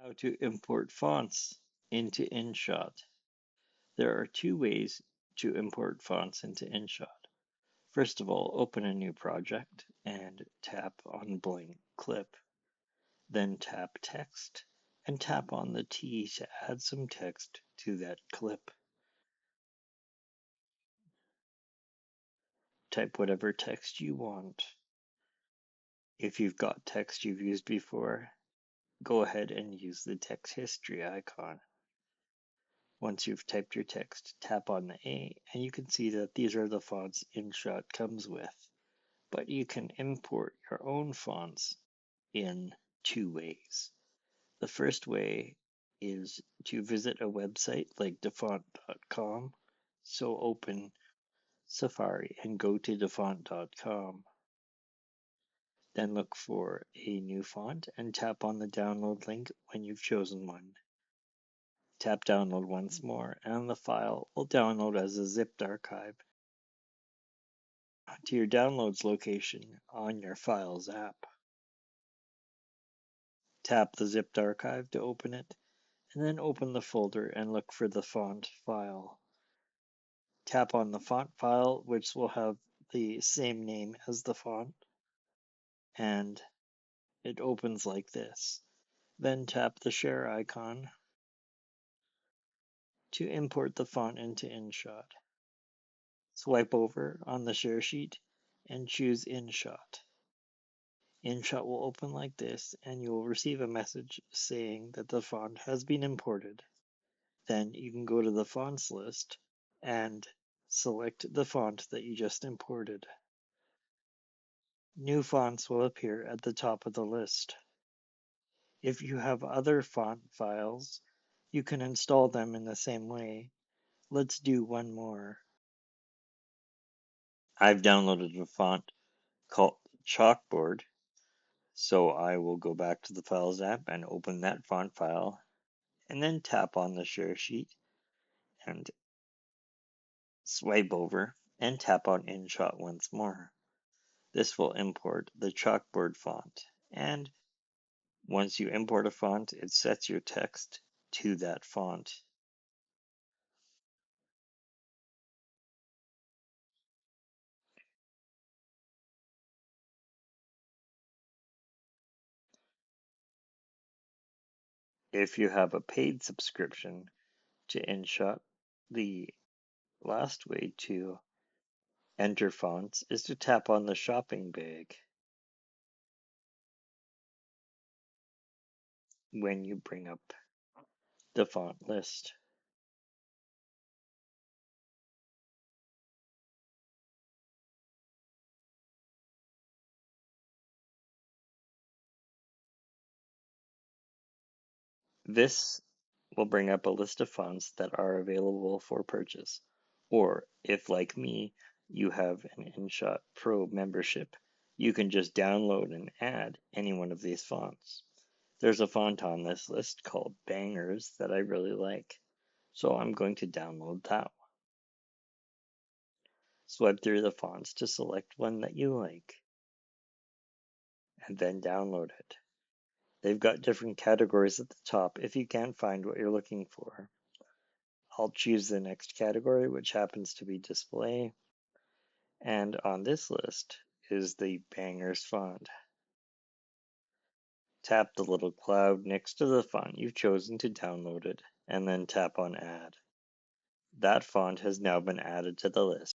How to import fonts into InShot. There are two ways to import fonts into InShot. First of all, open a new project and tap on blank clip. Then tap text and tap on the T to add some text to that clip. Type whatever text you want. If you've got text you've used before, go ahead and use the text history icon. Once you've typed your text, tap on the A, and you can see that these are the fonts InShot comes with. But you can import your own fonts in two ways. The first way is to visit a website like dafont.com. So open Safari and go to dafont.com. Then look for a new font and tap on the download link when you've chosen one. Tap download once more and the file will download as a zipped archive to your downloads location on your Files app. Tap the zipped archive to open it, and then open the folder and look for the font file. Tap on the font file, which will have the same name as the font, and it opens like this. Then tap the share icon to import the font into InShot. Swipe over on the share sheet and choose InShot. InShot will open like this, and you will receive a message saying that the font has been imported. Then you can go to the fonts list and select the font that you just imported. New fonts will appear at the top of the list. If you have other font files, you can install them in the same way. Let's do one more. I've downloaded a font called Chalkboard, so I will go back to the Files app and open that font file, and then tap on the share sheet and swipe over and tap on InShot once more. This will import the Chalkboard font, and once you import a font, it sets your text to that font. If you have a paid subscription to InShot, the last way to enter fonts is to tap on the shopping bag when you bring up the font list. This will bring up a list of fonts that are available for purchase. Or if, like me, you have an InShot Pro membership, you can just download and add any one of these fonts. There's a font on this list called Bangers that I really like, so I'm going to download that one. Swipe through the fonts to select one that you like, and then download it. They've got different categories at the top if you can't find what you're looking for. I'll choose the next category, which happens to be display, and on this list is the Bangers font. Tap the little cloud next to the font you've chosen to download it, and then tap on Add. That font has now been added to the list.